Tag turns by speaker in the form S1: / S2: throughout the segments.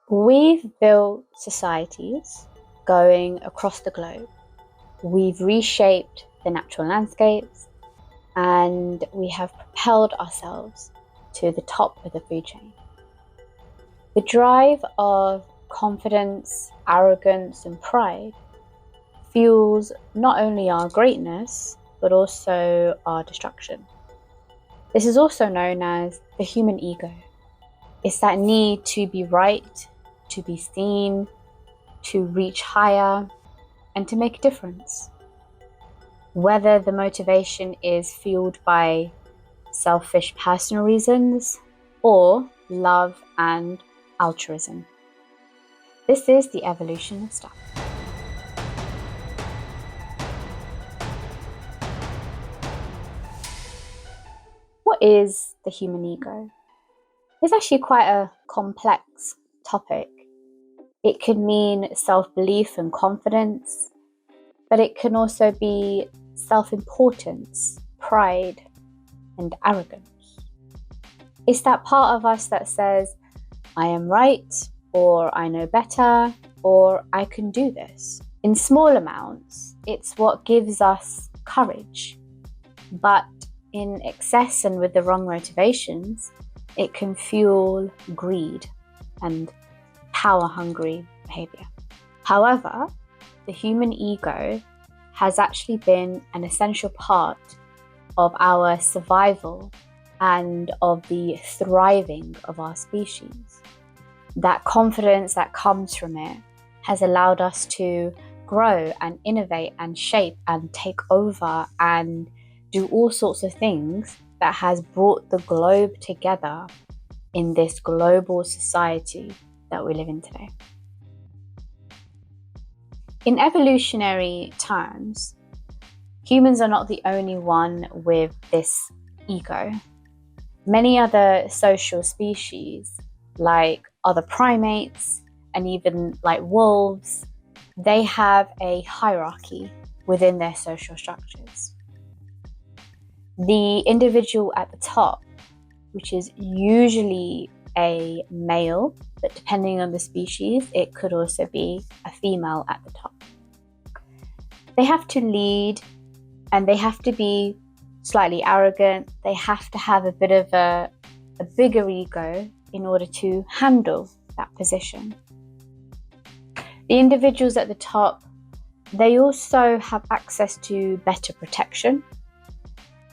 S1: We've built societies going across the globe. We've reshaped the natural landscapes and we have propelled ourselves to the top of the food chain. The drive of confidence, arrogance, and pride fuels not only our greatness, but also our destruction. This is also known as the human ego. It's that need to be right, to be seen, to reach higher, and to make a difference. Whether the motivation is fueled by selfish personal reasons or love and altruism. This is the evolution of stuff. What is the human ego? It's actually quite a complex topic. It can mean self-belief and confidence, but it can also be self-importance, pride, and arrogance. It's that part of us that says, I am right, or I know better, or I can do this. In small amounts, it's what gives us courage, but in excess and with the wrong motivations, it can fuel greed and power-hungry behavior. However, the human ego has actually been an essential part of our survival and of the thriving of our species. That confidence that comes from it has allowed us to grow and innovate and shape and take over and do all sorts of things that has brought the globe together in this global society that we live in today. In evolutionary terms, humans are not the only one with this ego. Many other social species, like other primates and even like wolves, they have a hierarchy within their social structures. The individual at the top, which is usually a male, but depending on the species, it could also be a female at the top. They have to lead and they have to be slightly arrogant. They have to have a bit of a bigger ego in order to handle that position. The individuals at the top, they also have access to better protection,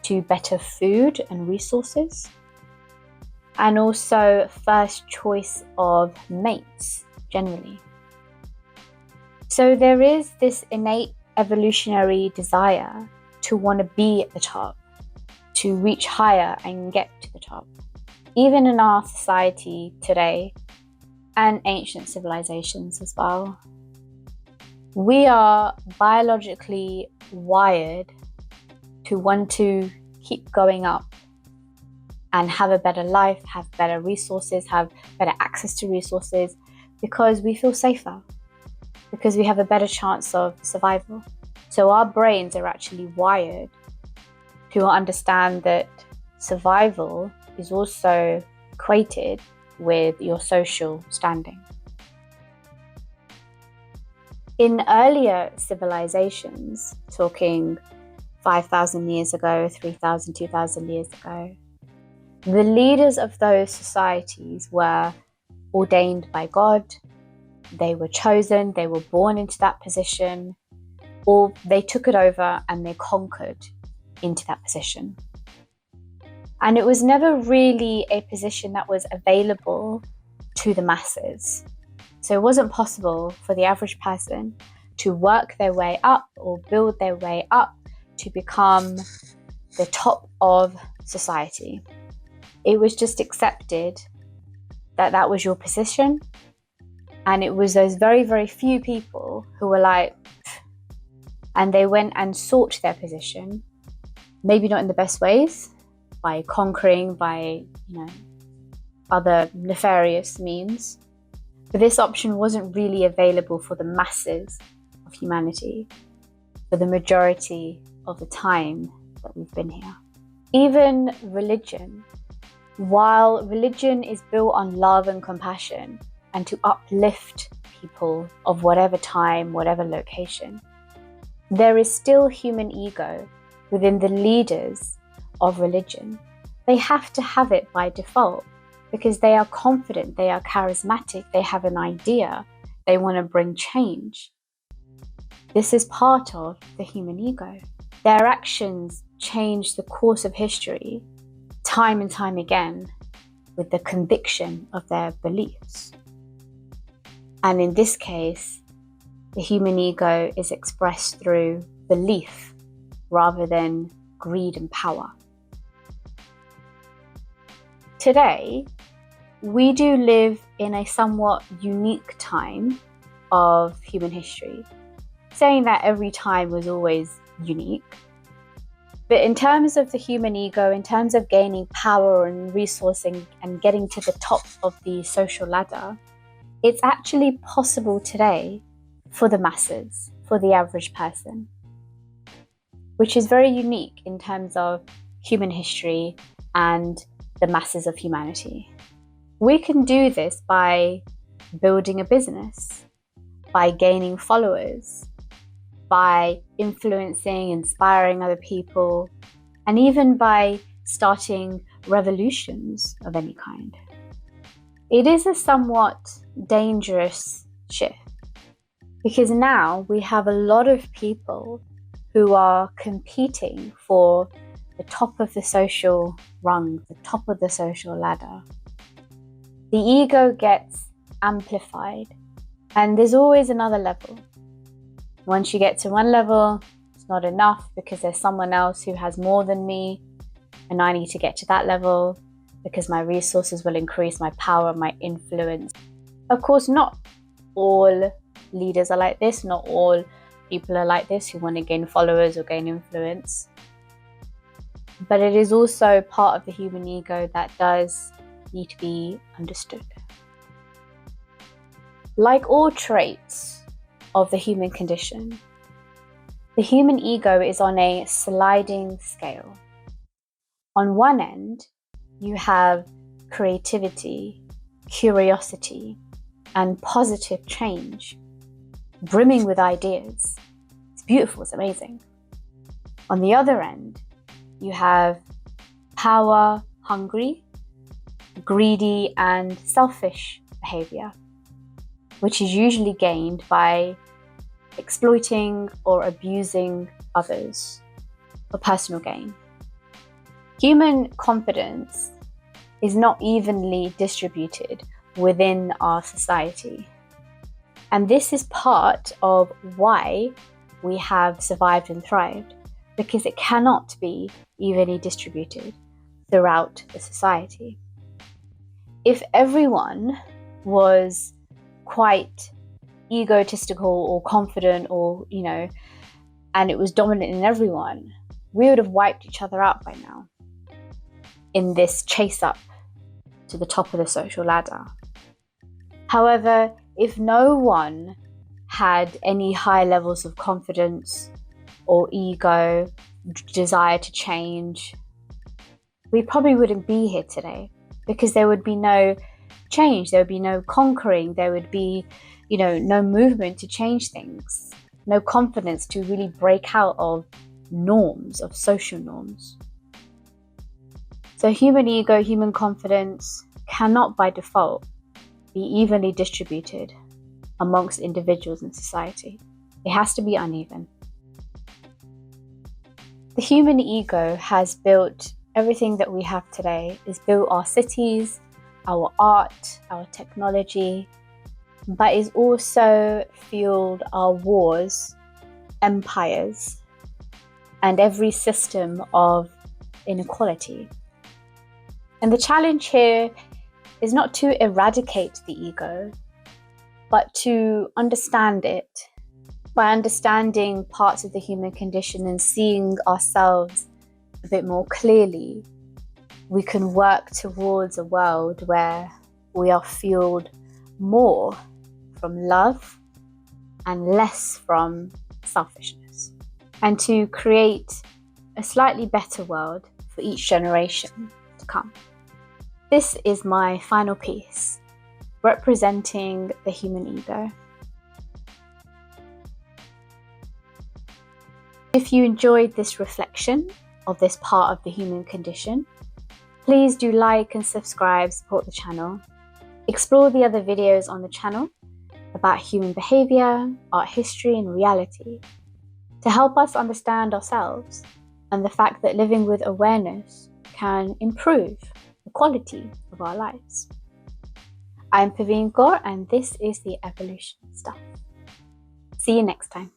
S1: to better food and resources, and also first choice of mates generally. So there is this innate evolutionary desire to want to be at the top, to reach higher and get to the top. Even in our society today and ancient civilizations as well, we are biologically wired to want to keep going up and have a better life, have better resources, have better access to resources, because we feel safer, because we have a better chance of survival. So our brains are actually wired to understand that survival is also equated with your social standing. In earlier civilizations, talking 5,000 years ago, 3,000, 2,000 years ago, the leaders of those societies were ordained by God. They were chosen, they were born into that position, or they took it over and they conquered into that position. And it was never really a position that was available to the masses. So it wasn't possible for the average person to work their way up or build their way up to become the top of society. It was just accepted that that was your position. And it was those very, very few people who were like, and they went and sought their position, maybe not in the best ways, by conquering, by, other nefarious means. But this option wasn't really available for the masses of humanity, for the majority of the time that we've been here. Even religion, while religion is built on love and compassion, and to uplift people of whatever time, whatever location. There is still human ego within the leaders of religion. They have to have it by default because they are confident, they are charismatic, they have an idea, they want to bring change. This is part of the human ego. Their actions change the course of history time and time again with the conviction of their beliefs. And in this case, the human ego is expressed through belief rather than greed and power. Today, we do live in a somewhat unique time of human history. Saying that every time was always unique. But in terms of the human ego, in terms of gaining power and resourcing and getting to the top of the social ladder, it's actually possible today for the masses, for the average person, which is very unique in terms of human history and the masses of humanity. We can do this by building a business, by gaining followers, by influencing, inspiring other people, and even by starting revolutions of any kind. It is a somewhat dangerous shift because now we have a lot of people who are competing for the top of the social rung, the top of the social ladder. The ego gets amplified, and there's always another level. Once you get to one level, it's not enough because there's someone else who has more than me, and I need to get to that level because my resources will increase my power, my influence. Of course, not all leaders are like this, not all people are like this who want to gain followers or gain influence. But it is also part of the human ego that does need to be understood. Like all traits of the human condition, the human ego is on a sliding scale. On one end, you have creativity, curiosity, and positive change, brimming with ideas. It's beautiful, it's amazing. On the other end, you have power hungry, greedy, and selfish behavior, which is usually gained by exploiting or abusing others for personal gain. Human confidence is not evenly distributed within our society. And this is part of why we have survived and thrived, because it cannot be evenly distributed throughout the society. If everyone was quite egotistical or confident or, and it was dominant in everyone, we would have wiped each other out by now in this chase up to the top of the social ladder. However, if no one had any high levels of confidence or ego, desire to change, we probably wouldn't be here today because there would be no change, there would be no conquering, there would be, no movement to change things, no confidence to really break out of norms, of social norms. So human ego, human confidence cannot by default be evenly distributed amongst individuals in society. It has to be uneven. The human ego has built everything that we have today. It's built our cities, our art, our technology, but it's also fueled our wars, empires, and every system of inequality. And the challenge here is not to eradicate the ego, but to understand it. By understanding parts of the human condition and seeing ourselves a bit more clearly, we can work towards a world where we are fueled more from love and less from selfishness, and to create a slightly better world for each generation to come. This is my final piece. representing the human ego. If you enjoyed this reflection of this part of the human condition, please do like and subscribe, support the channel. Explore the other videos on the channel about human behavior, art history, and reality to help us understand ourselves and the fact that living with awareness can improve the quality of our lives. I'm Paveen Kaur, and this is the Evolution Stuff. See you next time.